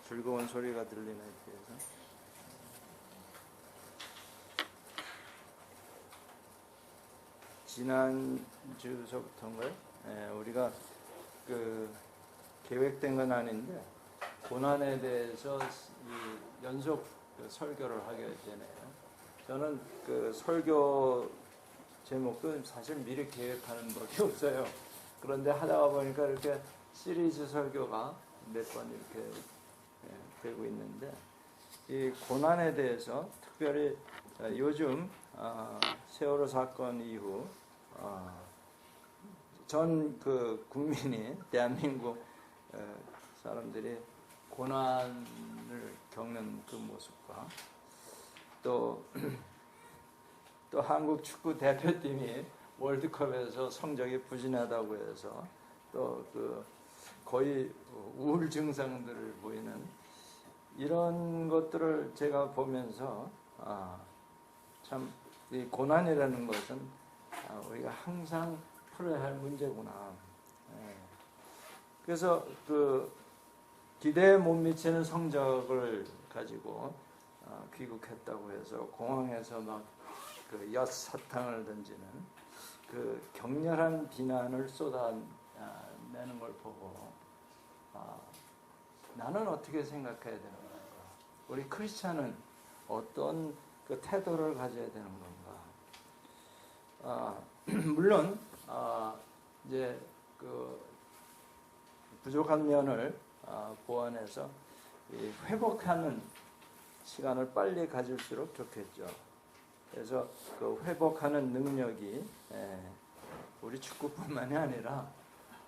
즐거운 소리가 들리네 뒤에서. 지난주서부터인가요? 우리가 그 계획된 건 아닌데 고난에 대해서 연속 설교를 하게 되네요. 저는 그 설교 제목도 사실 미리 계획하는 것이 없어요. 그런데 하다가 보니까 이렇게 시리즈 설교가 몇 번 이렇게 되고 있는데, 이 고난에 대해서 특별히 요즘 세월호 사건 이후 전 그 국민이, 대한민국 사람들이 고난을 겪는 그 모습과 또 한국 축구 대표팀이 월드컵에서 성적이 부진하다고 해서 또 그 거의 우울 증상들을 보이는 이런 것들을 제가 보면서 참 이 고난이라는 것은 우리가 항상 풀어야 할 문제구나. 그래서 그 기대에 못 미치는 성적을 가지고 귀국했다고 해서 공항에서 막 그 엿사탕을 던지는 그 격렬한 비난을 쏟아내는 걸 보고 나는 어떻게 생각해야 되는 건가? 우리 크리스찬은 어떤 그 태도를 가져야 되는 건가? 물론 이제 그 부족한 면을 보완해서 회복하는 시간을 빨리 가질수록 좋겠죠. 그래서 그 회복하는 능력이 우리 축구뿐만이 아니라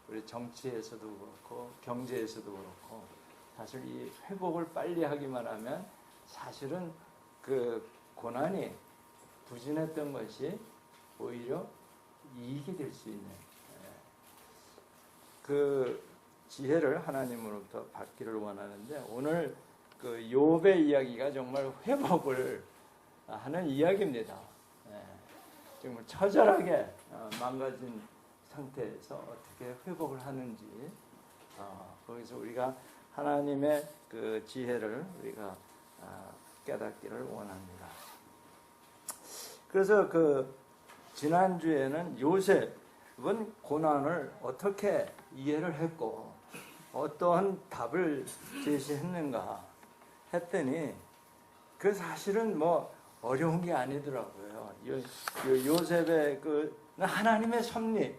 우리 정치에서도 그렇고 경제에서도 그렇고 사실 이 회복을 빨리 하기만 하면 사실은 그 고난이 부진했던 것이 오히려 이익이 될 수 있는 그 지혜를 하나님으로부터 받기를 원하는데, 오늘 그 욥의 이야기가 정말 회복을 하는 이야기입니다. 정말 처절하게 망가진 상태에서 어떻게 회복을 하는지 거기서 우리가 하나님의 그 지혜를 우리가 깨닫기를 원합니다. 그래서 그 지난주에는 요셉은 고난을 어떻게 이해를 했고 어떠한 답을 제시했는가 했더니 그 사실은 뭐 어려운 게 아니더라고요. 요셉의 그 하나님의 섭리를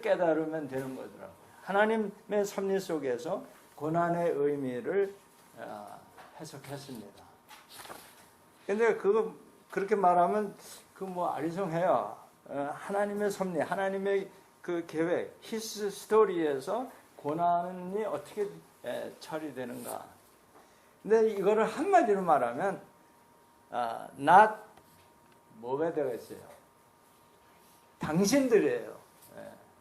깨달으면 되는 거더라고요. 하나님의 섭리 속에서 고난의 의미를 해석했습니다. 근데 그거 그렇게 말하면 그 뭐 아리송해요. 하나님의 섭리, 하나님의 그 계획, 히스 스토리에서 고난이 어떻게 처리되는가. 근데 이거를 한마디로 말하면 not 뭐가 되겠어요? 당신들이에요.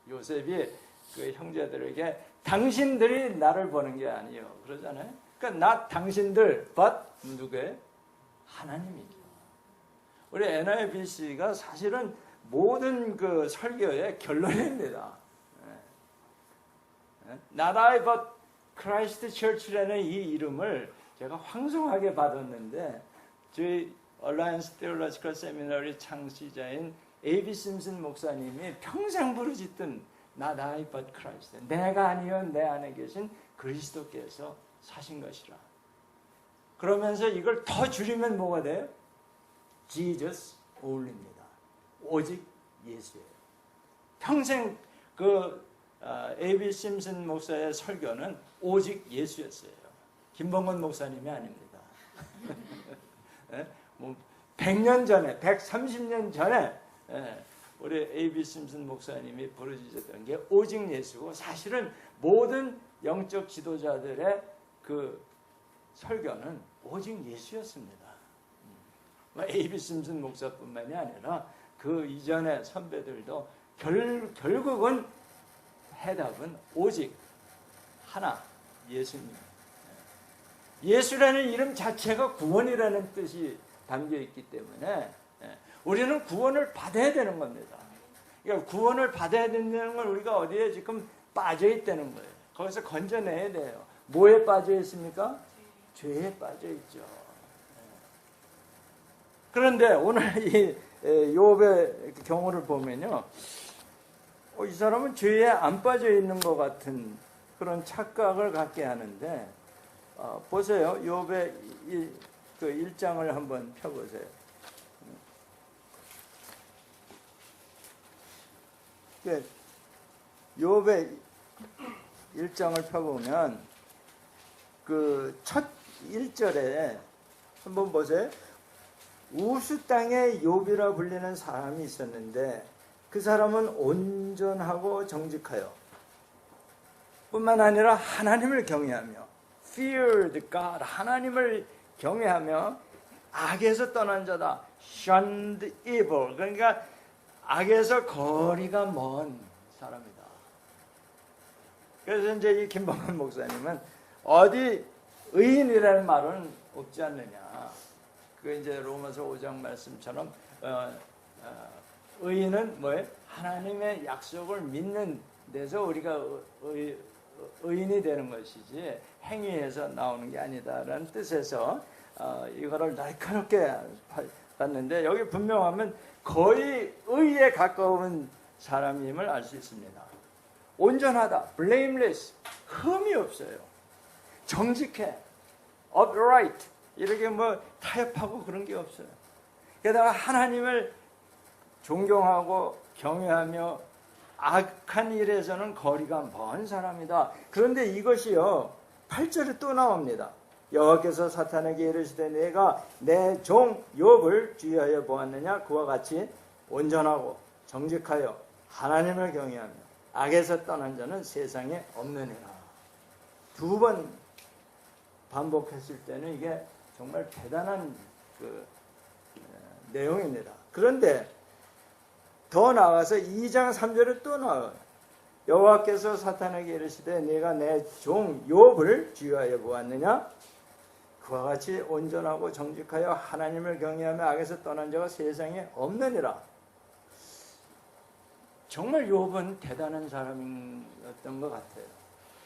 요셉이 그 형제들에게 당신들이 나를 보는 게 아니에요. 그러잖아요. 그러니까 not 당신들, but 누구예요? 하나님이죠. 우리 NIBC가 사실은 모든 그 설교의 결론입니다. Not I but Christ Church라는 이 이름을 제가 황송하게 받았는데, 저희 Alliance Theological Seminary 창시자인 A.B. 심슨 목사님이 평생 부르짖던 Not I but Christ, 내가 아니요 내 안에 계신 그리스도께서 사신 것이라. 그러면서 이걸 더 줄이면 뭐가 돼요? Jesus only입니다. 오직 예수예요. 평생 그 A.B. 심슨 목사의 설교는 오직 예수였어요. 김봉건 목사님이 아닙니다. 뭐 100년 전에, 130년 전에 우리 A.B. 심슨 목사님이 부르짖었던 게 오직 예수고, 사실은 모든 영적 지도자들의 그 설교는 오직 예수였습니다. A.B. 심슨 목사뿐만이 아니라 그 이전의 선배들도 결국은 해답은 오직 하나, 예수님. 예수라는 이름 자체가 구원이라는 뜻이 담겨 있기 때문에 우리는 구원을 받아야 되는 겁니다. 그러니까 구원을 받아야 된다는 건 우리가 어디에 지금 빠져 있다는 거예요. 거기서 건져내야 돼요. 뭐에 빠져 있습니까? 죄에 빠져 있죠. 그런데 오늘 이 욥의 경우를 보면요, 이 사람은 죄에 안 빠져 있는 것 같은 그런 착각을 갖게 하는데, 보세요. 욥의 그 1장을 한번 펴보세요. 욥의 1장을 펴보면 그 첫 1절에 한번 보세요. 우스 땅에 욥이라 불리는 사람이 있었는데 그 사람은 온전하고 정직하여 뿐만 아니라 하나님을 경외하며 feared God, 하나님을 경외하며 악에서 떠난 자다. shunned evil, 그러니까 악에서 거리가 먼 사람이다. 그래서 이제 이 김범근 목사님은 어디 의인이라는 말은 없지 않느냐. 그 이제 로마서 5장 말씀처럼 의인은 뭐예요? 하나님의 약속을 믿는 데서 우리가 의인이 되는 것이지 행위에서 나오는 게 아니다라는 뜻에서 이거를 날카롭게 봤는데, 여기 분명하면 거의 의에 가까운 사람임을 알 수 있습니다. 온전하다, blameless, 흠이 없어요. 정직해, upright, 이렇게 뭐 타협하고 그런 게 없어요. 게다가 하나님을 존경하고 경외하며 악한 일에서는 거리가 먼 사람이다. 그런데 이것이요, 8절에 또 나옵니다. 여호와께서 사탄에게 이르시되 내가 내 종 욥을 주의하여 보았느냐? 그와 같이 온전하고 정직하여 하나님을 경외하며 악에서 떠난 자는 세상에 없느니라. 두 번 반복했을 때는 이게 정말 대단한 그 내용입니다. 그런데 더 나아가서 2장 3절에 또 나와요. 여호와께서 사탄에게 이르시되 내가 내 종 욥을 주의하여 보았느냐? 그와 같이 온전하고 정직하여 하나님을 경외하며 악에서 떠난 자가 세상에 없느니라. 정말 욥은 대단한 사람이었던 것 같아요.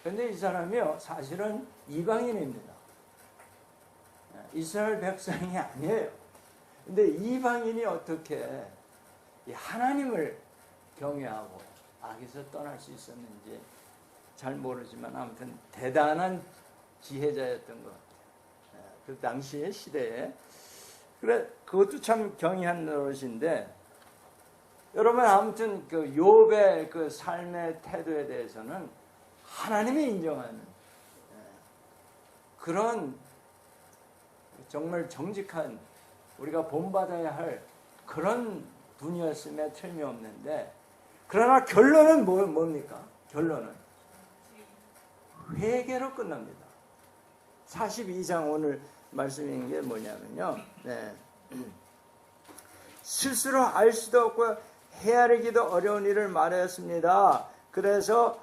그런데 이 사람이요, 사실은 이방인입니다. 이스라엘 백성이 아니에요. 근데 이방인이 어떻게 하나님을 경외하고 악에서 떠날 수 있었는지 잘 모르지만 아무튼 대단한 지혜자였던 것 같아요. 그 당시의 시대에. 그래, 그것도 참 경이한 노릇인데, 여러분 아무튼 그 욥의 그 삶의 태도에 대해서는 하나님이 인정하는 그런 정말 정직한, 우리가 본받아야 할 그런 분이었음에 틀림이 없는데, 그러나 결론은 뭡니까? 결론은 회개로 끝납니다. 42장 오늘 말씀인 게 뭐냐면요, 스스로 알 수도 없고 헤아리기도 어려운 일을 말하였습니다. 그래서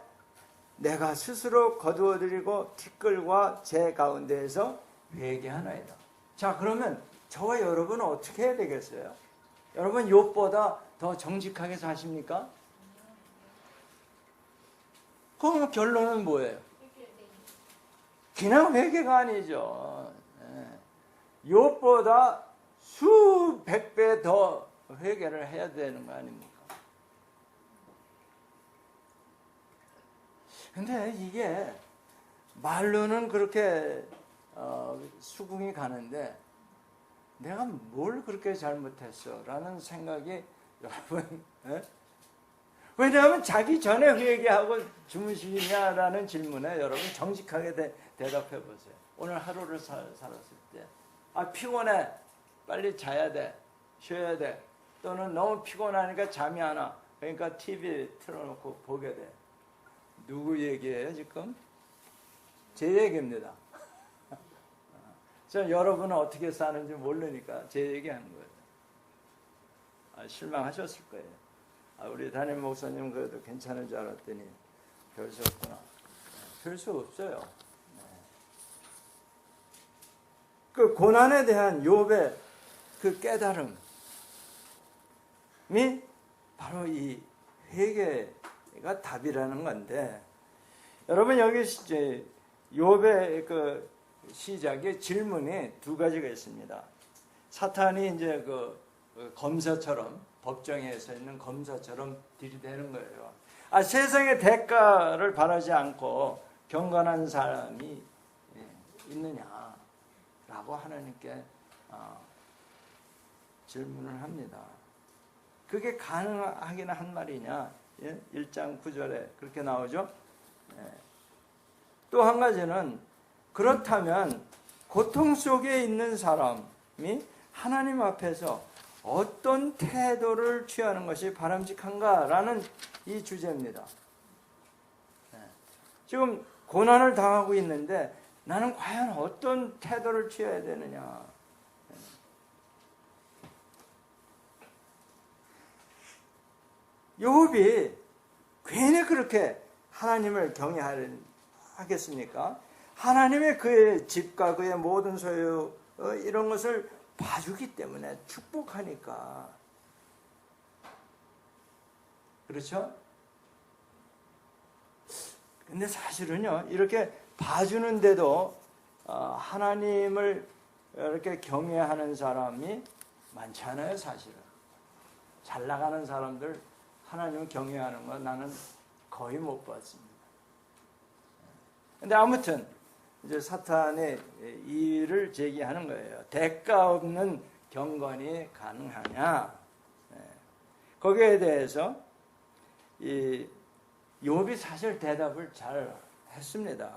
내가 스스로 거두어드리고 티끌과 제 가운데에서 회개하나이다. 자, 그러면 저와 여러분은 어떻게 해야 되겠어요? 여러분 욥보다 더 정직하게 사십니까? 그럼 결론은 뭐예요? 그냥 회개가 아니죠. 욥보다 수백 배 더 회개를 해야 되는 거 아닙니까? 근데 이게 말로는 그렇게 수긍이 가는데 내가 뭘 그렇게 잘못했어? 라는 생각이 여러분, 왜냐하면 자기 전에 회개하고 주무시냐라는 질문에 여러분 정직하게 대답해 보세요. 오늘 하루를 살았을 때, 피곤해, 빨리 자야 돼, 쉬어야 돼, 또는 너무 피곤하니까 잠이 안 와, 그러니까 TV 틀어놓고 보게 돼. 누구 얘기예요 지금? 제 얘기입니다. 저는 여러분은 어떻게 사는지 모르니까 제 얘기하는 거예요. 실망하셨을 거예요. 우리 담임 목사님 그래도 괜찮은 줄 알았더니 별 수 없구나. 별 수 없어요. 그 고난에 대한 욥의 그 깨달음이 바로 이 회개가 답이라는 건데, 여러분 여기 이제 욥의 그 시작에 질문이 두 가지가 있습니다. 사탄이 이제 그 검사처럼, 법정에 서 있는 검사처럼 들이대는 거예요. 세상의 대가를 바라지 않고 경건한 사람이 있느냐라고 하나님께 질문을 합니다. 그게 가능하긴 한 말이냐? 1장 9절에 그렇게 나오죠. 또 한 가지는, 그렇다면 고통 속에 있는 사람이 하나님 앞에서 어떤 태도를 취하는 것이 바람직한가라는 이 주제입니다. 지금 고난을 당하고 있는데 나는 과연 어떤 태도를 취해야 되느냐? 욥이 괜히 그렇게 하나님을 경외하겠습니까? 하나님의 그의 집과 그의 모든 소유 이런 것을 봐주기 때문에, 축복하니까. 그렇죠? 근데 사실은요, 이렇게 봐주는데도 하나님을 이렇게 경외하는 사람이 많지 않아요, 사실은. 잘 나가는 사람들 하나님을 경외하는 건 나는 거의 못 봤습니다. 근데 아무튼 이제 사탄의 이의를 제기하는 거예요. 대가 없는 경건이 가능하냐? 거기에 대해서 이 욥이 사실 대답을 잘 했습니다.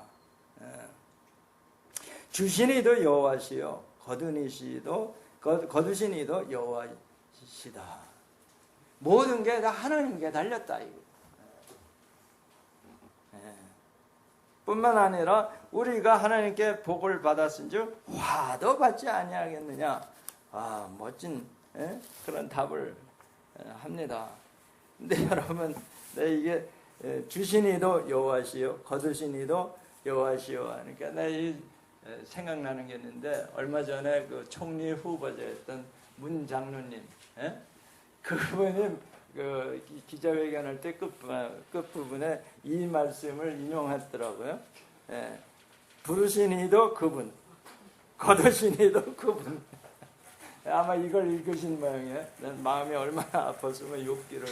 주신 이도 여호와시요 거두신 이도 여호와시다. 모든 게 다 하나님께 달렸다. 뿐만 아니라 우리가 하나님께 복을 받았은즉 화도 받지 아니하겠느냐. 멋진 그런 답을 합니다. 근데 여러분, 이게 주신 이도 여호와시요 거두신 이도 여호와시요 하니까 생각나는 게 있는데, 얼마 전에 그 총리 후보자였던 문 장로님, 그분이 그 기자회견할 때 끝부분에 이 말씀을 인용했더라고요. 부르신 이도 그분, 거두신 이도 그분. 아마 이걸 읽으신 모양이에요. 마음이 얼마나 아팠으면 욥기를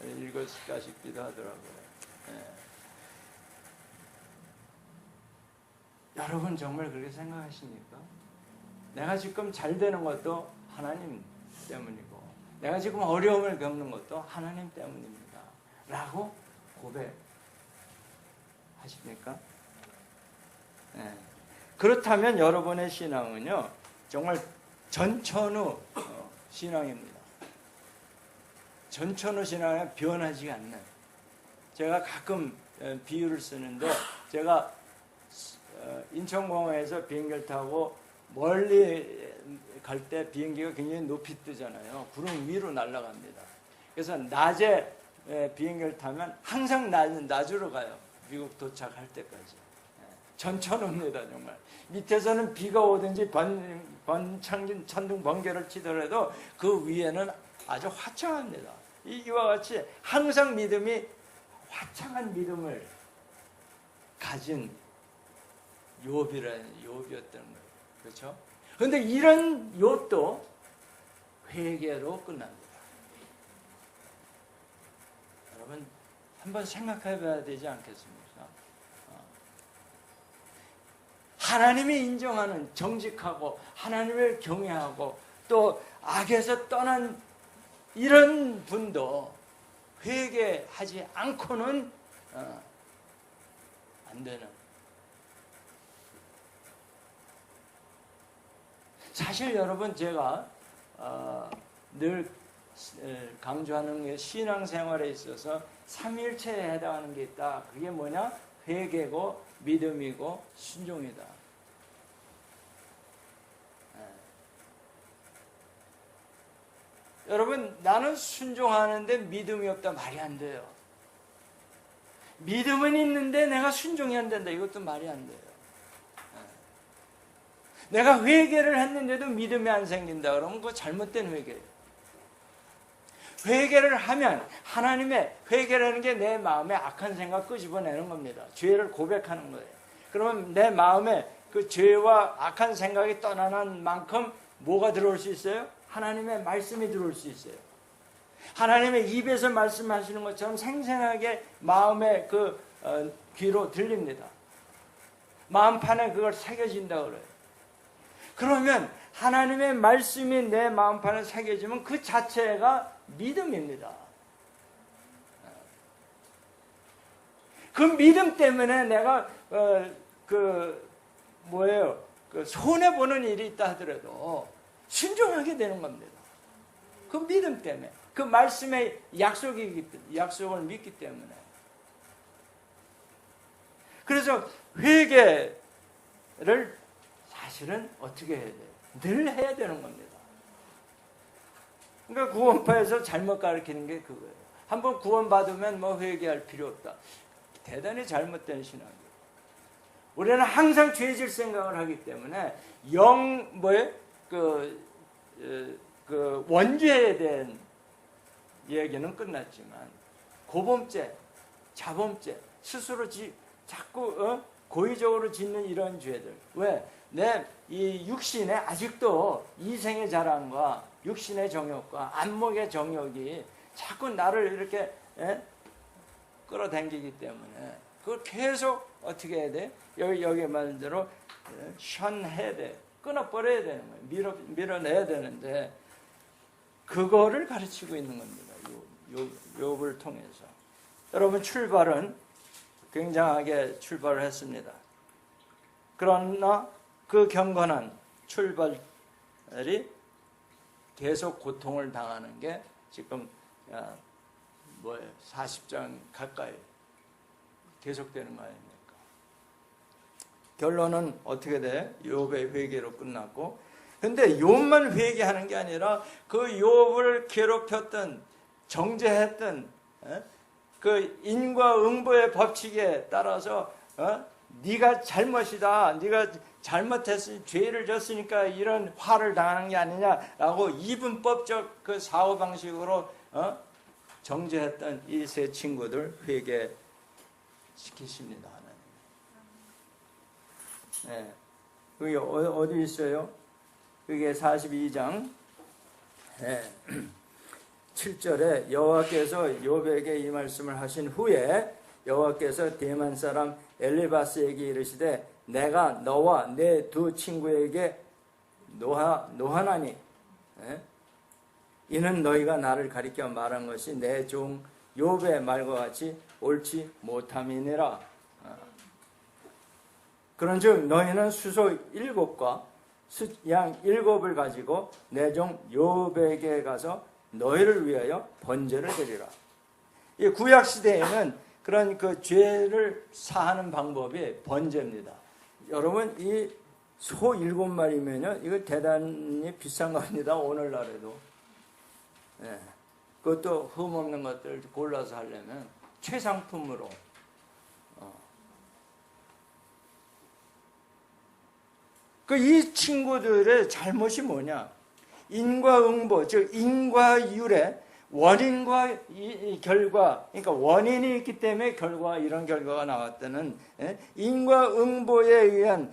읽었을까 싶기도 하더라고요. 여러분 정말 그렇게 생각하십니까? 내가 지금 잘 되는 것도 하나님 때문이고, 내가 지금 어려움을 겪는 것도 하나님 때문입니다 라고 고백하십니까? 그렇다면 여러분의 신앙은요, 정말 전천후 신앙입니다. 전천후 신앙에 변하지 않는. 제가 가끔 비유를 쓰는데, 제가 인천공항에서 비행기를 타고 멀리 갈 때 비행기가 굉장히 높이 뜨잖아요. 구름 위로 날아갑니다. 그래서 낮에 비행기를 타면 항상 낮으로 가요. 미국 도착할 때까지. 전천후입니다, 정말. 밑에서는 비가 오든지 천둥 번개를 치더라도 그 위에는 아주 화창합니다. 이와 같이 항상 화창한 믿음을 가진 욥이었던 거예요. 그렇죠? 그런데 이런 욥도 회개로 끝납니다. 여러분, 한번 생각해 봐야 되지 않겠습니까? 하나님이 인정하는 정직하고 하나님을 경외하고 또 악에서 떠난 이런 분도 회개하지 않고는 안 되는. 사실 여러분, 제가 늘 강조하는 게 신앙생활에 있어서 삼위일체에 해당하는 게 있다. 그게 뭐냐? 회개고 믿음이고 순종이다. 여러분, 나는 순종하는데 믿음이 없다. 말이 안 돼요. 믿음은 있는데 내가 순종이 안 된다. 이것도 말이 안 돼요. 내가 회개를 했는데도 믿음이 안 생긴다. 그러면 그거 잘못된 회개예요. 회개를 하면 하나님의 회개라는 게 내 마음에 악한 생각 끄집어내는 겁니다. 죄를 고백하는 거예요. 그러면 내 마음에 그 죄와 악한 생각이 떠나는 만큼 뭐가 들어올 수 있어요? 하나님의 말씀이 들어올 수 있어요. 하나님의 입에서 말씀하시는 것처럼 생생하게 마음의 귀로 들립니다. 마음판에 그걸 새겨진다 그래요. 그러면 하나님의 말씀이 내 마음판에 새겨지면 그 자체가 믿음입니다. 그 믿음 때문에 내가 손해보는 일이 있다 하더라도 순종하게 되는 겁니다. 그 믿음 때문에, 그 말씀의 약속을 믿기 때문에. 그래서 회개를 사실은 어떻게 해야 돼요? 늘 해야 되는 겁니다. 그러니까 구원파에서 잘못 가르치는 게 그거예요. 한번 구원받으면 뭐 회개할 필요 없다. 대단히 잘못된 신앙이에요. 우리는 항상 죄질 생각을 하기 때문에 원죄에 대한 얘기는 끝났지만 고범죄, 자범죄, 스스로 자꾸 고의적으로 짓는 이런 죄들. 왜? 내 이 육신에 아직도 이생의 자랑과 육신의 정욕과 안목의 정욕이 자꾸 나를 이렇게 끌어당기기 때문에 그걸 계속 어떻게 해야 돼? 여기 말대로 션해야 돼. 끊어버려야 되는 거예요. 밀어내야 되는데 그거를 가르치고 있는 겁니다. 욥을 통해서. 여러분 출발은 굉장하게 출발을 했습니다. 그러나 그 경건한 출발이 계속 고통을 당하는 게 지금 40장 가까이 계속되는 거 아닙니까? 결론은 어떻게 돼? 욥의 회개로 끝났고, 근데 욥만 회개하는 게 아니라 그 욥을 괴롭혔던, 정죄했던 그 인과응보의 법칙에 따라서 네가 잘못이다, 네가 잘못했으니 죄를 졌으니까 이런 화를 당하는 게 아니냐라고 이분법적 그 사고방식으로 정죄했던 이 세 친구들 회개시키십니다. 하나님. 네. 그게 어디 있어요? 그게 42장 7절에 여호와께서 욥에게 이 말씀을 하신 후에 여호와께서 대만 사람 엘리바스에게 이르시되 내가 너와 내 두 친구에게 노하나니 이는 너희가 나를 가리켜 말한 것이 내 종 욥의 말과 같이 옳지 못함이니라. 그런즉 너희는 수소 7과 양 7을 가지고 내 종 욥에게 가서 너희를 위하여 번제를 드리라. 이 구약 시대에는 그런 그 죄를 사하는 방법이 번제입니다. 여러분 이 소 7마리면요 이거 대단히 비싼 겁니다. 오늘날에도. 네. 그것도 흠없는 것들 골라서 하려면 최상품으로. 이 친구들의 잘못이 뭐냐? 인과응보, 즉 인과율의 원인과 이 결과, 그러니까 원인이 있기 때문에 이런 결과가 나왔다는 인과응보에 의한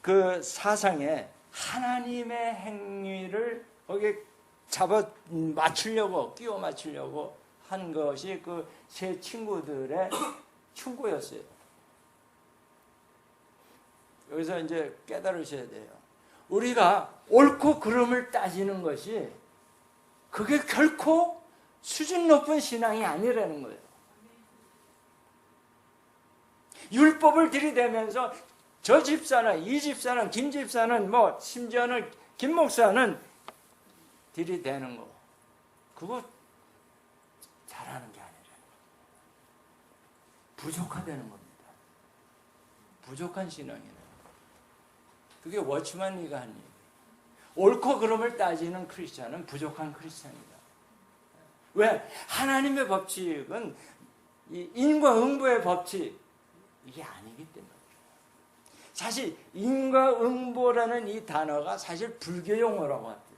그 사상에 하나님의 행위를 거기에 끼워 맞추려고 한 것이 그 세 친구들의 충고였어요. 여기서 이제 깨달으셔야 돼요. 우리가 옳고 그름을 따지는 것이 그게 결코 수준 높은 신앙이 아니라는 거예요. 율법을 들이대면서 저 집사는, 이 집사는, 김 집사는, 심지어는 김 목사는 들이대는 거. 그거 잘하는 게 아니라 부족하다는 겁니다. 부족한 신앙이에요. 그게 워치만 리가 한 얘기예요. 옳고 그름을 따지는 크리스찬은 부족한 크리스찬이다. 왜? 하나님의 법칙은 인과응보의 법칙 이게 아니기 때문에. 사실 인과응보라는 이 단어가 사실 불교 용어라고 합니다.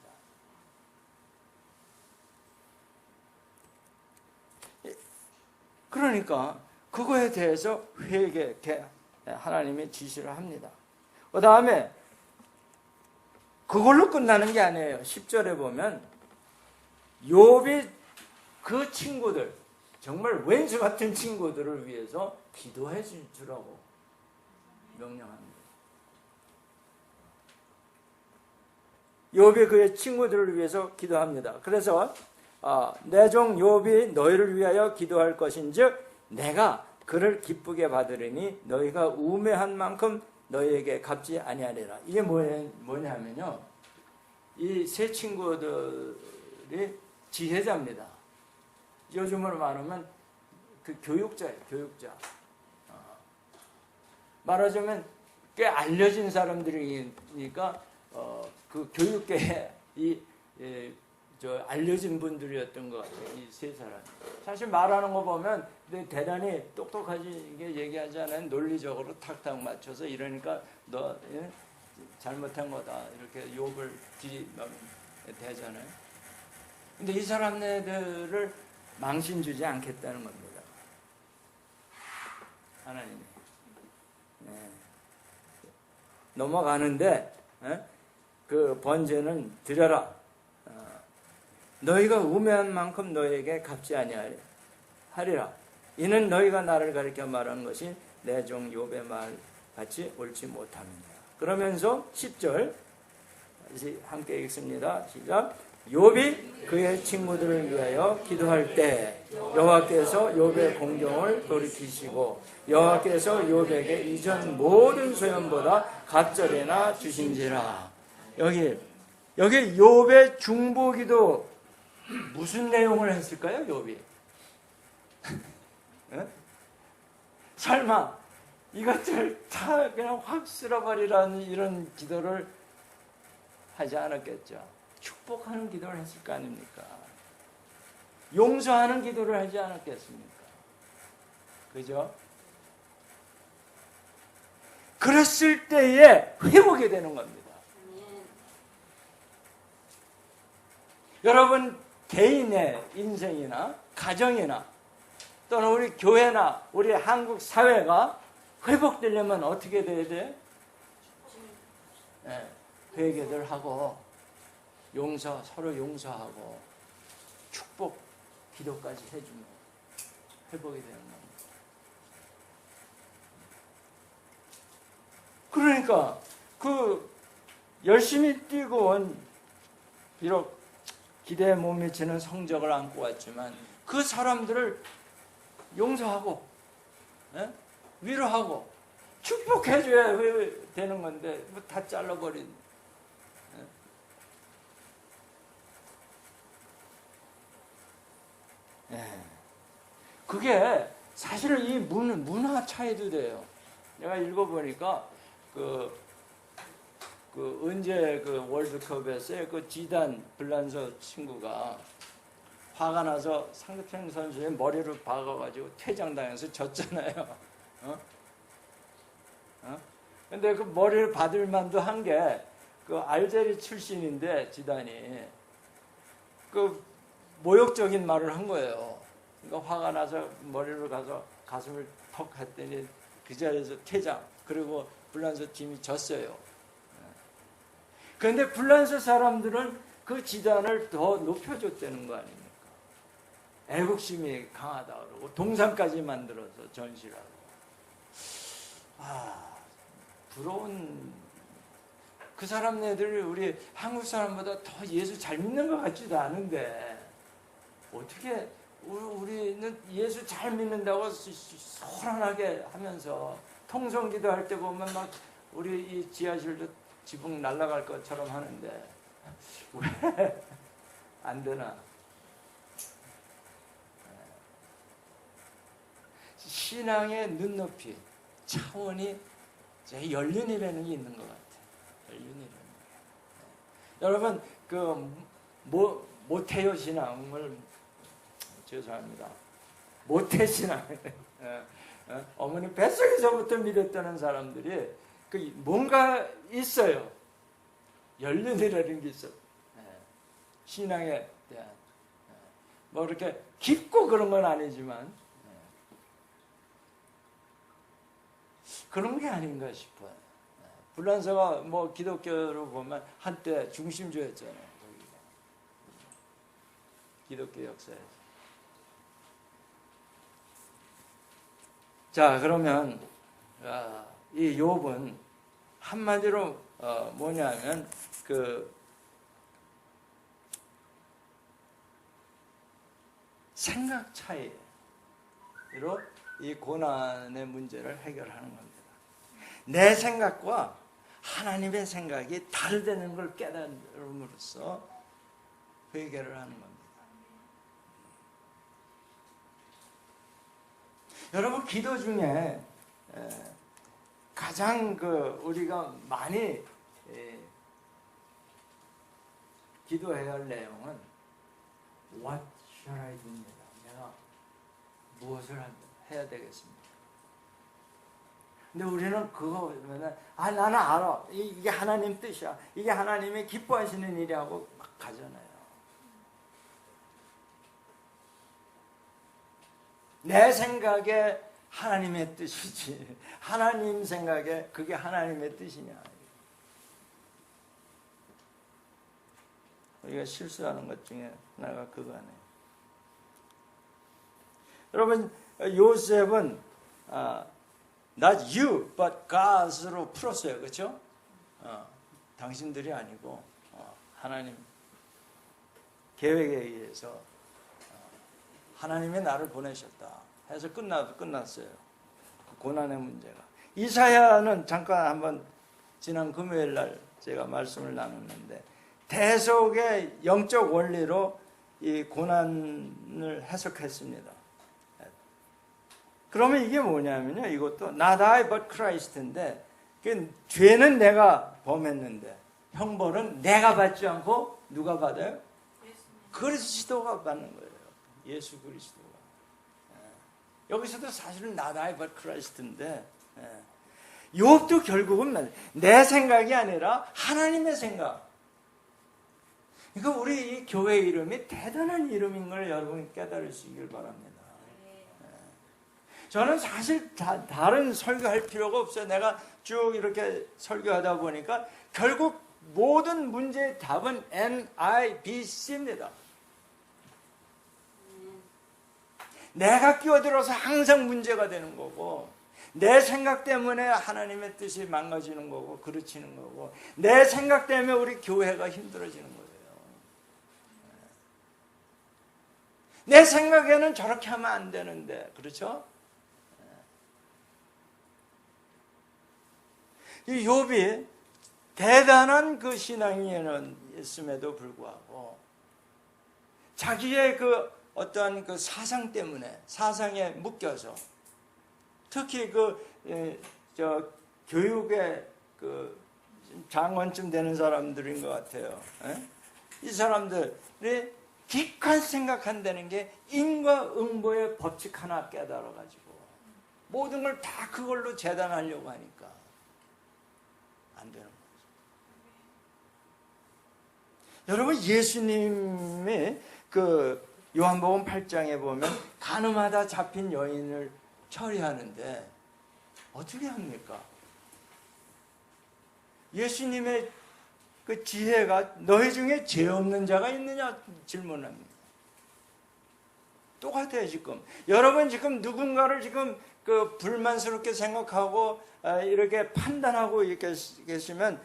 그러니까 그거에 대해서 회개, 하나님이 지시를 합니다. 그 다음에 그걸로 끝나는 게 아니에요. 10절에 보면 욥이 그 친구들, 정말 왼수 같은 친구들을 위해서 기도해 주라고 명령합니다. 욥이 그의 친구들을 위해서 기도합니다. 그래서 내 종 욥이 너희를 위하여 기도할 것인즉 내가 그를 기쁘게 받으리니 너희가 우매한 만큼 너희에게 갚지 아니하리라. 이게 뭐냐면요, 이 세 친구들이 지혜자입니다. 요즘으로 말하면 그 교육자예요. 교육자. 말하자면 꽤 알려진 사람들이니까 그 교육계에 알려진 분들이었던 것 같아요. 이 세 사람. 사실 말하는 거 보면 대단히 똑똑하게 얘기하지 않아요. 논리적으로 탁탁 맞춰서 이러니까 너 잘못한 거다 이렇게 욥을 대잖아요. 근데 이 사람네들을 망신 주지 않겠다는 겁니다. 하나님이. 넘어가는데 그 번제는 드려라. 너희가 우매한 만큼 너희에게 갚지 아니하리라. 이는 너희가 나를 가리켜 말한 것이 내 종 욥의 말 같이 옳지 못함이니라. 그러면서 10절 함께 읽습니다. 시작. 욥이 그의 친구들을 위하여 기도할 때 여호와께서 욥의 공경을 돌이키시고 여호와께서 욥에게 이전 모든 소년보다 갑절이나 주신지라. 여기 욥의 중보기도 무슨 내용을 했을까요? 욥이 설마 이것들 다 그냥 확 쓸어버리라는 이런 기도를 하지 않았겠죠. 축복하는 기도를 했을 거 아닙니까? 용서하는 기도를 하지 않았겠습니까? 그죠? 그랬을 때에 회복이 되는 겁니다. 여러분 개인의 인생이나 가정이나 또는 우리 교회나 우리 한국 사회가 회복되려면 어떻게 돼야 돼요? 회개를 하고 서로 용서하고 축복 기도까지 해주면 회복이 되는 겁니다. 그러니까 그 열심히 뛰고 온 비록 기대에 못 미치는 성적을 안고 왔지만 그 사람들을 용서하고 위로하고 축복해줘야 되는 건데 뭐 다 잘라버린. 그게 사실은 이 문화 차이도 돼요. 내가 읽어보니까 언제 월드컵에서 그 지단 블란서 친구가 화가 나서 상대편 선수의 머리를 박아가지고 퇴장당해서 졌잖아요. 근데 그 머리를 받을 만도 한 게 그 알제리 출신인데 지단이 그 모욕적인 말을 한 거예요. 그러니까 화가 나서 머리를 가서 가슴을 턱 했더니 그 자리에서 퇴장. 그리고 블란서 팀이 졌어요. 그런데 블란서 사람들은 그 지단을 더 높여줬다는 거 아닙니까? 애국심이 강하다 그러고 동상까지 만들어서 전시하고. 부러운 그 사람네들이 우리 한국 사람보다 더 예수 잘 믿는 것 같지도 않은데 어떻게 우리는 예수 잘 믿는다고 소란하게 하면서 통성기도 할 때 보면 막 우리 이 지하실도 지붕 날아갈 것처럼 하는데 왜 안 되나? 신앙의 눈높이, 차원이 연륜이라는 게 있는 것 같아요. 연륜이라는 게. 여러분 모태요 신앙을 죄송합니다. 모태 신앙. 어머니 뱃속에서부터 믿었다는 사람들이 뭔가 있어요. 연륜이라는 게 있어요. 신앙에 대한 뭐 이렇게 깊고 그런 건 아니지만 그런 게 아닌가 싶어요. 불란서가 뭐 기독교로 보면 한때 중심주였잖아요. 거기가. 기독교 역사에서. 자, 그러면 이 욥은 한마디로 뭐냐면 그 생각 차이로 이 고난의 문제를 해결하는 겁니다. 내 생각과 하나님의 생각이 다르다는 걸 깨달음으로써 해결을 하는 겁니다. 여러분, 기도 중에 가장 우리가 많이 기도해야 할 내용은 What shall I do입니다. 내가 무엇을 해야 되겠습니까? 근데 우리는 그거 보면 나는 알아. 이게 하나님 뜻이야. 이게 하나님이 기뻐하시는 일이라고 막 가잖아요. 내 생각에 하나님의 뜻이지. 하나님 생각에 그게 하나님의 뜻이냐. 우리가 실수하는 것 중에 하나가 그거네요. 여러분, 요셉은 not you but God으로 풀었어요. 그렇죠? 당신들이 아니고 하나님 계획에 의해서 하나님이 나를 보내셨다 해서 끝났어요. 그 고난의 문제가. 이사야는 잠깐 한번 지난 금요일 날 제가 말씀을 나눴는데 대속의 영적 원리로 이 고난을 해석했습니다. 그러면 이게 뭐냐면요, 이것도 not I but Christ인데 죄는 내가 범했는데 형벌은 내가 받지 않고 누가 받아요? 그리스도가 받는 거예요. 예수 그리스도가. 여기서도 사실은 not I but Christ인데 욥도 결국은 내 생각이 아니라 하나님의 생각. 그러니까 우리 이 교회 이름이 대단한 이름인 걸 여러분이 깨달으시길 바랍니다. 저는 사실 다른 설교할 필요가 없어요. 내가 쭉 이렇게 설교하다 보니까 결국 모든 문제의 답은 NIBC입니다. 내가 끼어들어서 항상 문제가 되는 거고 내 생각 때문에 하나님의 뜻이 망가지는 거고 그르치는 거고 내 생각 때문에 우리 교회가 힘들어지는 거예요. 내 생각에는 저렇게 하면 안 되는데, 그렇죠? 이 욥이 대단한 그 신앙이었음에도 불구하고 자기의 그 어떤 그 사상 때문에 사상에 묶여서 특히 교육의 그 장원쯤 되는 사람들인 것 같아요. 이 사람들이 기껏 생각한다는 게 인과응보의 법칙 하나 깨달아가지고 모든 걸 다 그걸로 재단하려고 하니까 안 되는 거죠. 여러분, 예수님이 그 요한복음 8장에 보면 가늠하다 잡힌 여인을 처리하는데 어떻게 합니까? 예수님의 그 지혜가 너희 중에 죄 없는 자가 있느냐 질문합니다. 똑같아요, 지금. 여러분 지금 누군가를 지금 그 불만스럽게 생각하고 이렇게 판단하고 이렇게 계시면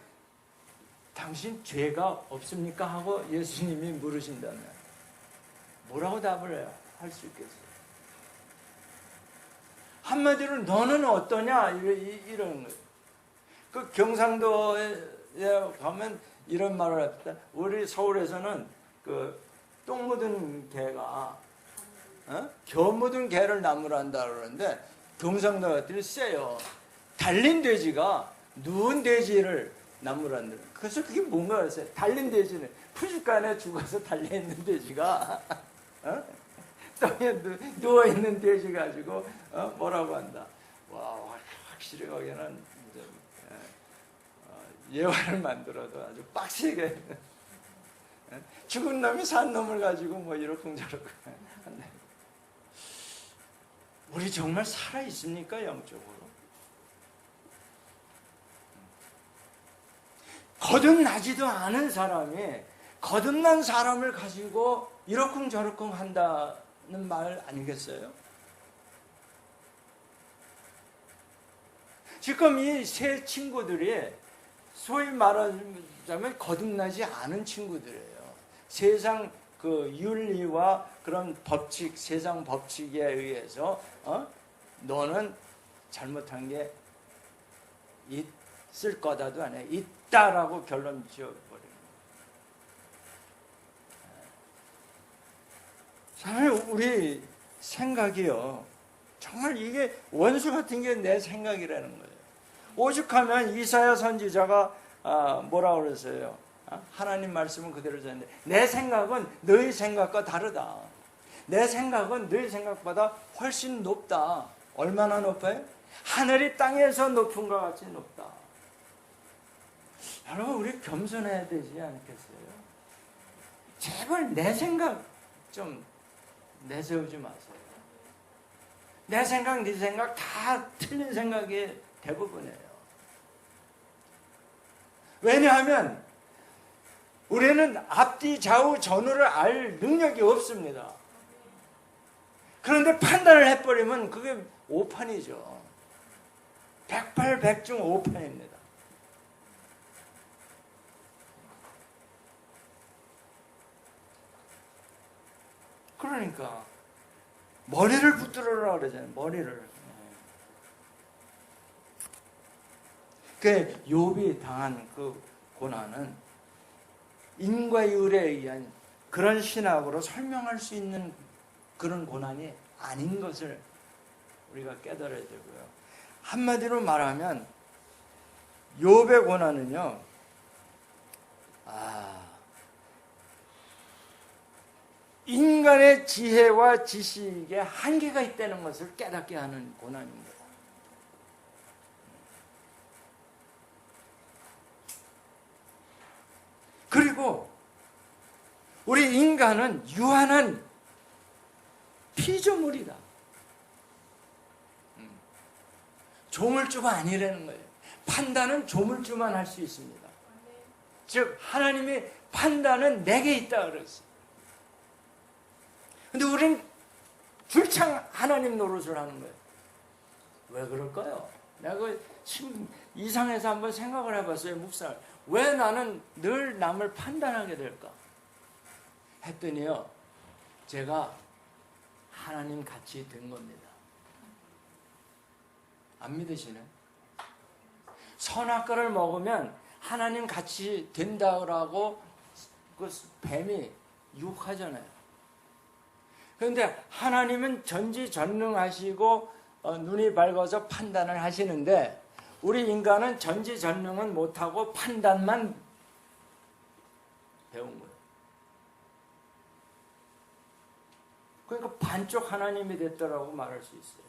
당신 죄가 없습니까? 하고 예수님이 물으신다면 뭐라고 답을 할 수 있겠어요? 한마디로 너는 어떠냐? 이런 거예요. 그 경상도에 가면 이런 말을 합니다. 우리 서울에서는 그 똥 묻은 개가 겨 묻은 개를 나무로 한다 그러는데 경상도 같은 세요. 달린 돼지가 누운 돼지를 나무로 한다. 그래서 그게 뭔가 그랬어요. 달린 돼지는 푸주간에 죽어서 달려있는 돼지가 땅에 누워있는 돼지 가지고 뭐라고 한다. 와, 확실히 거기는 예화를 만들어도 아주 빡세게 죽은 놈이 산 놈을 가지고 뭐 이러쿵저러쿵 한다. 우리 정말 살아있습니까? 영적으로? 거듭나지도 않은 사람이 거듭난 사람을 가지고 이러쿵저러쿵 한다는 말 아니겠어요? 지금 이 세 친구들이 소위 말하자면 거듭나지 않은 친구들이에요. 세상 그 윤리와 그런 법칙, 세상 법칙에 의해서 너는 잘못한 게 있을 거다도 아니야. 있다라고 결론 지어버리는 거예요. 우리 생각이요. 정말 이게 원수 같은 게 내 생각이라는 거예요. 오죽하면 이사야 선지자가 뭐라 그랬어요? 하나님 말씀은 그대로 전했는데 내 생각은 너희 생각과 다르다. 내 생각은 너희 생각보다 훨씬 높다. 얼마나 높아요? 하늘이 땅에서 높은 것 같이 높다. 여러분 우리 겸손해야 되지 않겠어요? 제발 내 생각 좀 내세우지 마세요. 내 생각, 네 생각 다 틀린 생각이 대부분이에요. 왜냐하면 우리는 앞뒤 좌우 전후를 알 능력이 없습니다. 그런데 판단을 해버리면 그게 오판이죠. 백발백중 오판입니다. 그러니까 머리를 붙들어라 그러잖아요. 머리를. 그 욥이 당한 그 고난은 인과율에 의한 그런 신학으로 설명할 수 있는 그런 고난이 아닌 것을 우리가 깨달아야 되고요. 한마디로 말하면 욥의 고난은요. 인간의 지혜와 지식에 한계가 있다는 것을 깨닫게 하는 고난입니다. 그리고 우리 인간은 유한한 피조물이다. 조물주가 아니라는 거예요. 판단은 조물주만 할 수 있습니다. 즉 하나님이 판단은 내게 있다 그랬어요. 근데 우리는 줄창 하나님 노릇을 하는 거예요. 왜 그럴까요? 내가 이상해서 한번 생각을 해봤어요. 묵살. 왜 나는 늘 남을 판단하게 될까? 했더니요. 제가 하나님 같이 된 겁니다. 안 믿으시네? 선악과를 먹으면 하나님 같이 된다고 그 뱀이 유혹하잖아요. 그런데 하나님은 전지전능하시고 눈이 밝아서 판단을 하시는데 우리 인간은 전지전능은 못하고 판단만 배운 거예요. 그러니까 반쪽 하나님이 됐다라고 말할 수 있어요.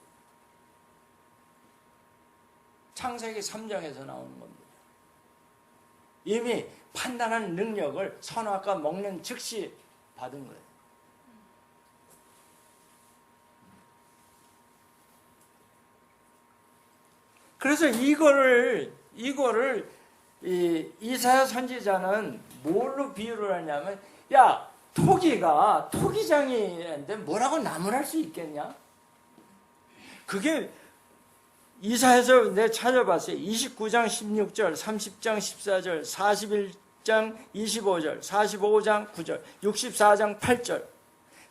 창세기 3장에서 나오는 겁니다. 이미 판단하는 능력을 선악과 먹는 즉시 받은 거예요. 그래서 이거를 이사야 선지자는 뭘로 비유를 하냐면, 야, 토기장이인데 뭐라고 나무랄 수 있겠냐? 그게 이사야서 내가 찾아봤어요. 29장 16절, 30장 14절, 41장 25절, 45장 9절, 64장 8절.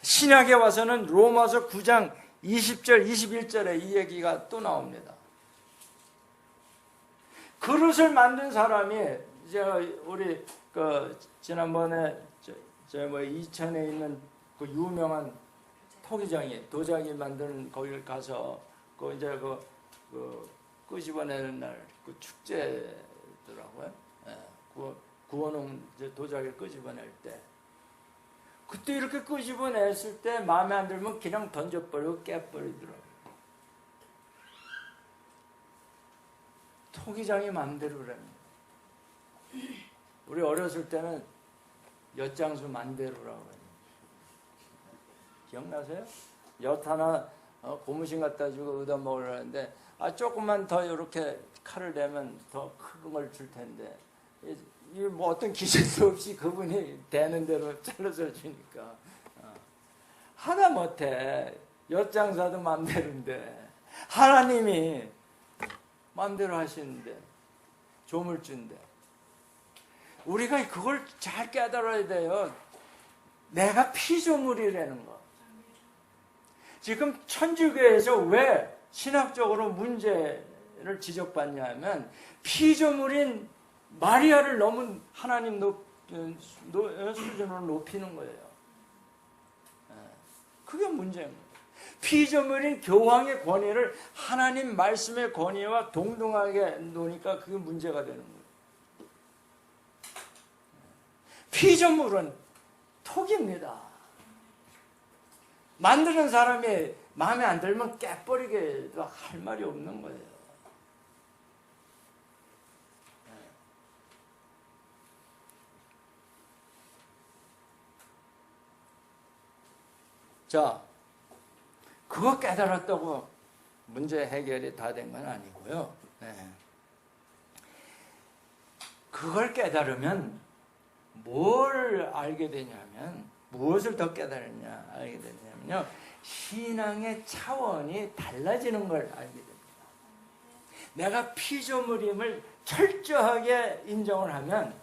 신약에 와서는 로마서 9장 20절, 21절에 이 얘기가 또 나옵니다. 그릇을 만든 사람이 우리 지난번에 이천에 있는 그 유명한 토기장이 도자기 만드는 거기를 가서 끄집어내는 날 그 축제더라고요. 구워놓은 도자기를 끄집어낼 때 그때 이렇게 끄집어냈을 때 마음에 안 들면 그냥 던져버리고 깨버리더라고요. 토기장이 마음대로랍니다. 우리 어렸을 때는 엿장수 만대로라고 해요. 기억나세요? 엿 하나 고무신 갖다 주고 얻어 먹으려는데 조금만 더 이렇게 칼을 대면 더 큰 걸 줄 텐데 뭐 어떤 기술도 없이 그분이 되는 대로 잘라서 주니까 하다 못해 엿장사도 맘대로인데 하나님이 맘대로 하시는데 조물주인데 우리가 그걸 잘 깨달아야 돼요. 내가 피조물이라는 거. 지금 천주교에서 왜 신학적으로 문제를 지적받냐 하면 피조물인 마리아를 너무 하나님 수준으로 높이는 거예요. 그게 문제인 거예요. 피조물인 교황의 권위를 하나님 말씀의 권위와 동등하게 놓으니까 그게 문제가 되는 거예요. 피조물은 톡입니다. 만드는 사람이 마음에 안 들면 깨버리게도 할 말이 없는 거예요. 자, 그거 깨달았다고 문제 해결이 다 된 건 아니고요. 그걸 깨달으면 뭘 알게 되냐면, 무엇을 더 깨달았냐 알게 되냐면요, 신앙의 차원이 달라지는 걸 알게 됩니다. 내가 피조물임을 철저하게 인정을 하면,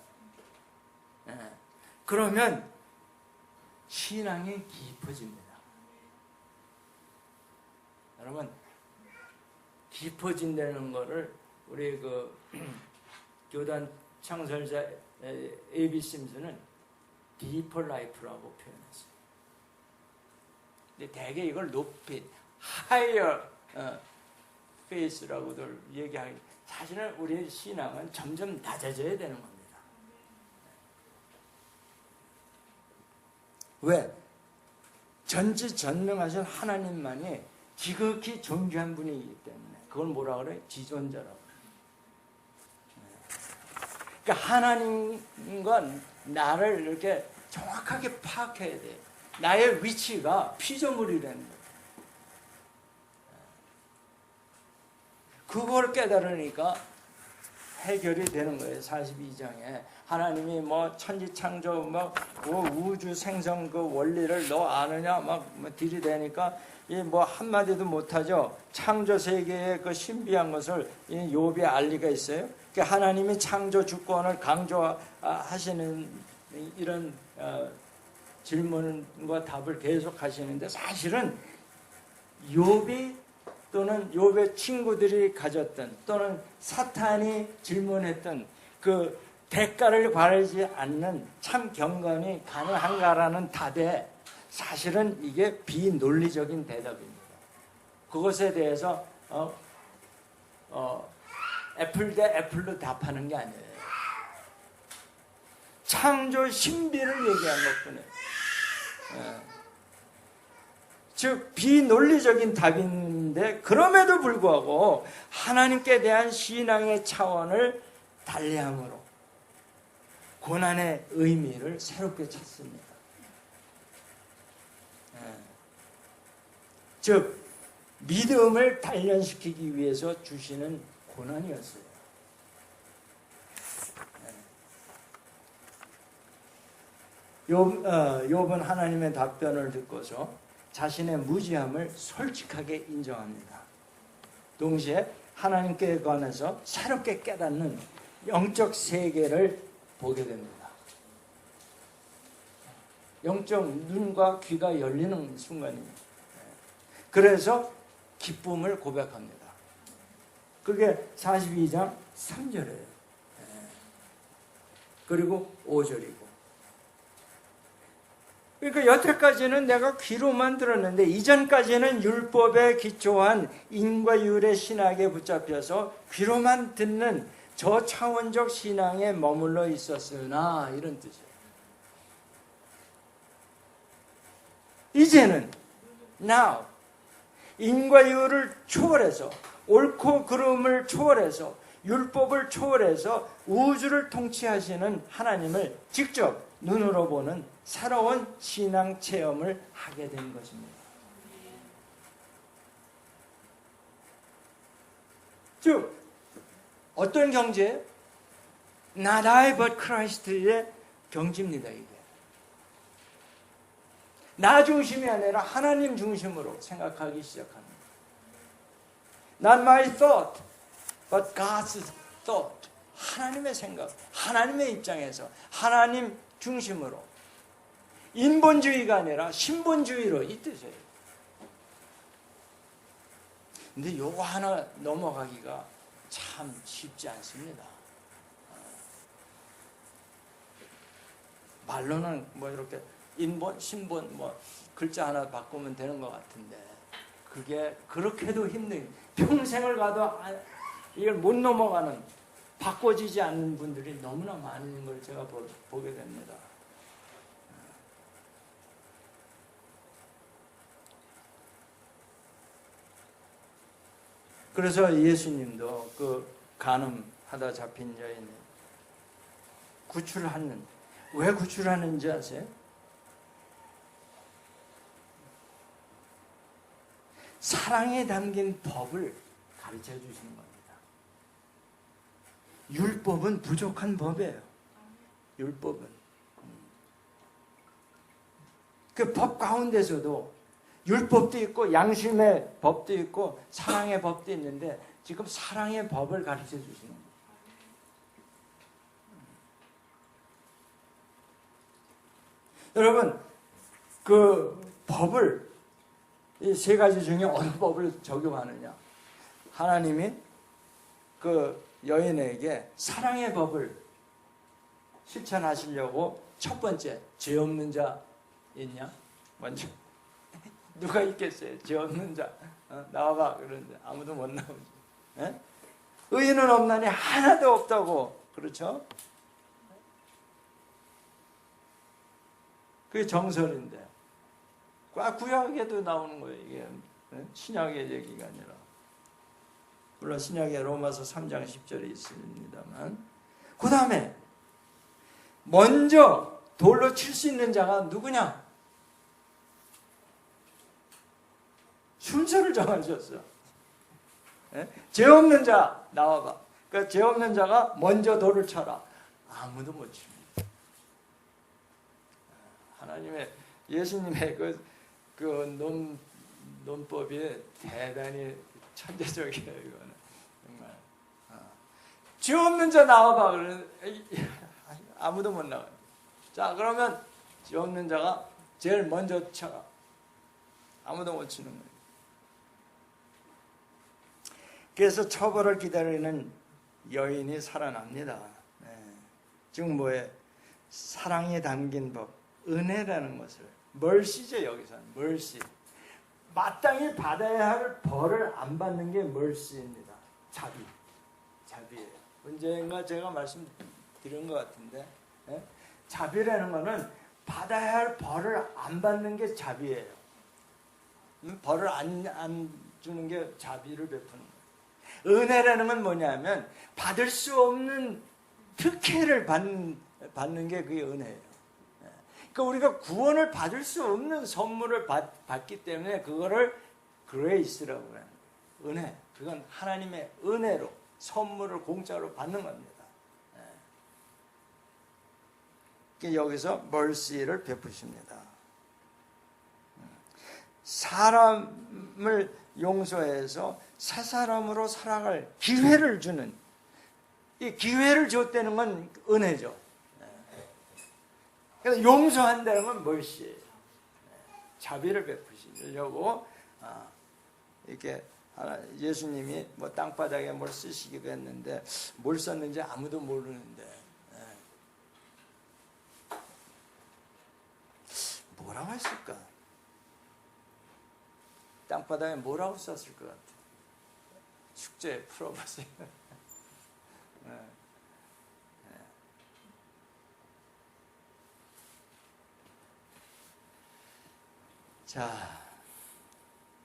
그러면 신앙이 깊어집니다. 여러분, 깊어진다는 거를 우리 교단 창설자 A.B. 심슨은 Deeper Life라고 표현했어요. 근데 대개 이걸 높이 Higher Faith라고들 얘기하기, 사실은 우리의 신앙은 점점 낮아져야 되는 겁니다. 왜? 전지전능하신 하나님만이 지극히 존귀한 분이기 때문에 그걸 뭐라 그래? 지존자라고. 그러니까 하나님과 나를 이렇게 정확하게 파악해야 돼요. 나의 위치가 피조물이라는 거예요. 그걸 깨달으니까 해결이 되는 거예요. 42장에 하나님이 뭐 천지 창조, 우주 생성 그 원리를 너 아느냐 막 들이대니까 뭐 한마디도 못하죠. 창조 세계의 그 신비한 것을 욥이 알 리가 있어요. 하나님이 창조 주권을 강조하시는 이런 질문과 답을 계속 하시는데, 사실은 욥이 또는 욥의 친구들이 가졌던, 또는 사탄이 질문했던 그 대가를 바라지 않는 참 경건이 가능한가라는 답에 사실은 이게 비논리적인 대답입니다. 그것에 대해서 애플 대 애플로 답하는 게 아니에요. 창조 신비를 얘기한 것뿐이에요. 즉 비논리적인 답인데, 그럼에도 불구하고 하나님께 대한 신앙의 차원을 달리함으로 고난의 의미를 새롭게 찾습니다. 즉 믿음을 단련시키기 위해서 주시는 고난이었어요. 욥은 하나님의 답변을 듣고서 자신의 무지함을 솔직하게 인정합니다. 동시에 하나님께 관해서 새롭게 깨닫는 영적 세계를 보게 됩니다. 영적 눈과 귀가 열리는 순간입니다. 그래서 기쁨을 고백합니다. 그게 42장 3절이에요. 그리고 5절이고. 그러니까 여태까지는 내가 귀로만 들었는데, 이전까지는 율법에 기초한 인과율의 신학에 붙잡혀서 귀로만 듣는 저차원적 신앙에 머물러 있었으나, 이런 뜻이에요. 이제는 now 인과율을 초월해서, 옳고 그름을 초월해서, 율법을 초월해서 우주를 통치하시는 하나님을 직접 눈으로 보는 새로운 신앙 체험을 하게 된 것입니다. 즉 어떤 경제? Not I but Christ의 경지입니다. 이게. 나 중심이 아니라 하나님 중심으로 생각하기 시작합니다. Not my thought, but God's thought. 하나님의 생각, 하나님의 입장에서 하나님 중심으로. 인본주의가 아니라 신본주의로, 이 뜻이에요. 근데 요거 하나 넘어가기가 참 쉽지 않습니다. 말로는 뭐 이렇게 인본, 신본 뭐 글자 하나 바꾸면 되는 것 같은데 그게 그렇게도 힘든, 평생을 가도 이걸 못 넘어가는, 바꿔지지 않는 분들이 너무나 많은 걸 제가 보게 됩니다. 그래서 예수님도 그 간음하다 잡힌 여인을 구출하는, 왜 구출하는지 아세요? 사랑에 담긴 법을 가르쳐 주시는 겁니다. 율법은 부족한 법이에요. 율법은. 그 법 가운데서도 율법도 있고 양심의 법도 있고 사랑의 법도 있는데 지금 사랑의 법을 가르쳐 주시는 거예요. 여러분, 그 법을, 이 세 가지 중에 어느 법을 적용하느냐? 하나님이 그 여인에게 사랑의 법을 실천하시려고 첫 번째, 죄 없는 자 있냐? 먼저 누가 있겠어요? 죄 없는 자 나와봐. 그런데 아무도 못 나오죠. 에? 의인은 없나니 하나도 없다고. 그렇죠? 그게 정설인데 구약에도 나오는 거예요. 이게 신약의 얘기가 아니라. 물론 신약의 로마서 3장 10절에 있습니다만, 그 다음에 먼저 돌로 칠 수 있는 자가 누구냐? 순서를 정하셨어. 죄 없는 자 나와봐. 그러니까 죄 없는 자가 먼저 돌을 쳐라. 아무도 못 칩니다. 하나님의, 예수님의 그 논법이 대단히 천재적이에요. 이거는 정말. 죄 없는 자 나와봐. 그러면 아무도 못 나와요. 자, 그러면 죄 없는 자가 제일 먼저 쳐라. 아무도 못 치는 거예요. 그래서 처벌을 기다리는 여인이 살아납니다. 지금 뭐에 사랑에 담긴 법, 은혜라는 것을, 멀시죠. 여기서는 멀시. 마땅히 받아야 할 벌을 안 받는 게 멀시입니다. 자비예요. 언젠가 제가 말씀드린 것 같은데, 자비라는 것은 받아야 할 벌을 안 받는 게 자비예요. 벌을 안 주는 게 자비를 베푸는 거예요. 은혜라는 건 뭐냐면 받을 수 없는 특혜를 받는 게 그게 은혜예요. 그러니까 우리가 구원을 받을 수 없는 선물을 받기 때문에 그거를 그레이스라고 하는 거예요. 은혜. 그건 하나님의 은혜로 선물을 공짜로 받는 겁니다. 여기서 멀시를 베푸십니다. 사람을 용서해서 새 사람으로 살아갈 기회를 주는, 이 기회를 줬다는 건 은혜죠. 그래서 용서한다는 건 멀시예요. 자비를 베푸시려고 이렇게 예수님이 뭐 땅바닥에 뭘 쓰시기도 했는데 뭘 썼는지 아무도 모르는데 뭐라고 했을까? 땅바닥에 뭐라고 썼을 것 같아요? 숙제 풀어보세요. 자,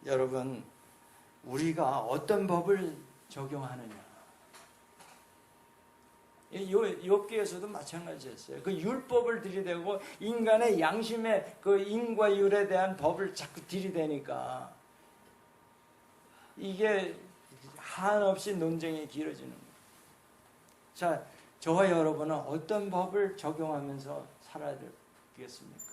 여러분, 우리가 어떤 법을 적용하느냐? 욥기에서도 마찬가지였어요. 그 율법을 들이대고 인간의 양심의 그 인과 율에 대한 법을 자꾸 들이대니까 이게 한없이 논쟁이 길어지는 거예요. 자, 저와 여러분은 어떤 법을 적용하면서 살아야 되겠습니까?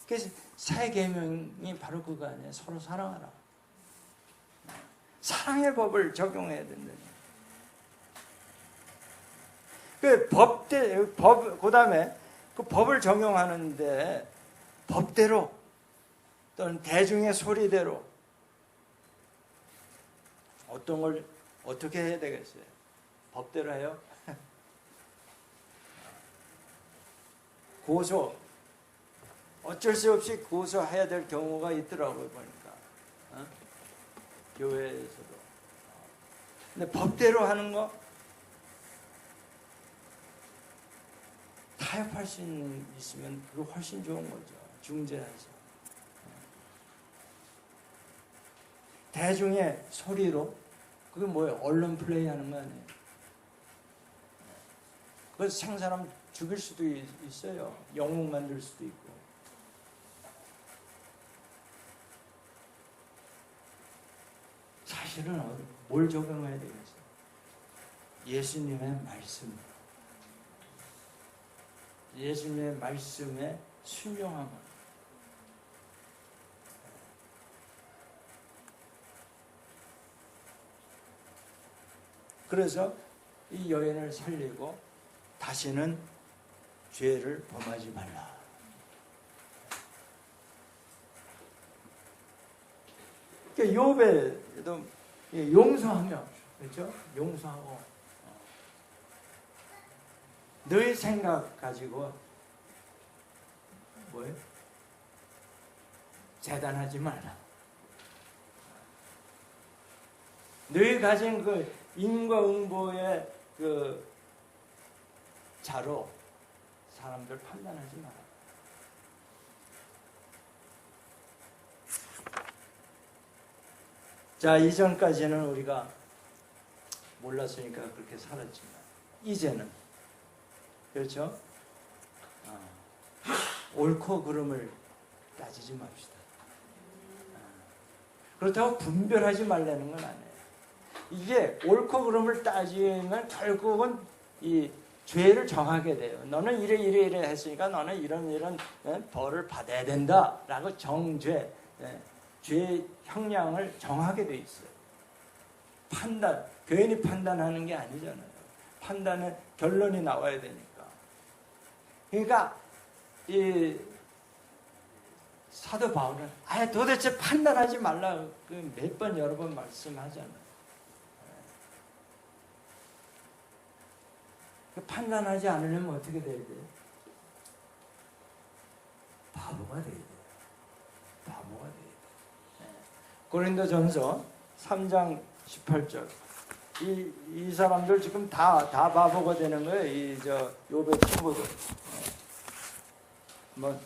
그래서 새 계명이 바로 그거 아니에요. 서로 사랑하라. 사랑의 법을 적용해야 된다는. 그 다음에 그 법을 적용하는데 법대로 또는 대중의 소리대로 어떤 걸 어떻게 해야 되겠어요? 법대로 해요? 고소. 어쩔 수 없이 고소해야 될 경우가 있더라고요, 보니까. 교회에서도. 근데 법대로 하는 거 타협할 수 있으면 그거 훨씬 좋은 거죠. 중재해서. 대중의 소리로 그게 뭐예요? 언론 플레이 하는 거 아니에요? 그래서 생사람 죽일 수도 있어요. 영웅 만들 수도 있고. 사실은 뭘 적용해야 되겠어요? 예수님의 말씀. 예수님의 말씀에 순종함을. 그래서 이 여인을 살리고 다시는 죄를 범하지 말라. 그러니까 욥에도 용서하며, 그렇죠? 용서하고 너의 생각 가지고 뭐예요? 재단하지 말라. 너희 가진 그 인과응보의 그 자로 사람들 판단하지 마라. 자, 이전까지는 우리가 몰랐으니까 그렇게 살았지만 이제는, 그렇죠? 옳고 그름을 따지지 맙시다. 그렇다고 분별하지 말라는 건 아니에요. 이게 옳고 그름을 따지면 결국은 이 죄를 정하게 돼요. 너는 이래 했으니까 너는 이런 벌을 받아야 된다라고 정죄, 죄 형량을 정하게 돼 있어요. 판단, 괜히 판단하는 게 아니잖아요. 판단은 결론이 나와야 되니까. 그러니까 이 사도 바울은 아예 도대체 판단하지 말라 몇 번 여러 번 말씀하잖아요. 판단하지 않으려면 어떻게 돼야 돼요? 바보가 돼야 돼요. 바보가 돼야 돼요. 고린도전서 3장 18절. 이 사람들 지금 다 바보가 되는 거예요. 욥의 친구들. 한번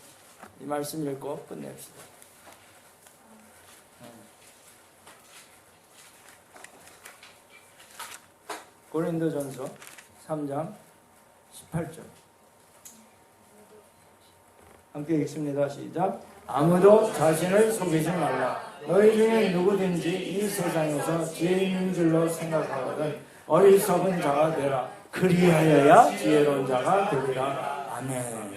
이 말씀 읽고 끝냅시다. 고린도전서 3장 18절. 함께 읽습니다. 시작. 아무도 자신을 속이지 말라. 너희 중에 누구든지 이 세상에서 지혜 있는 줄로 생각하거든 어리석은 자가 되라. 그리하여야 지혜로운 자가 되리라. 아멘.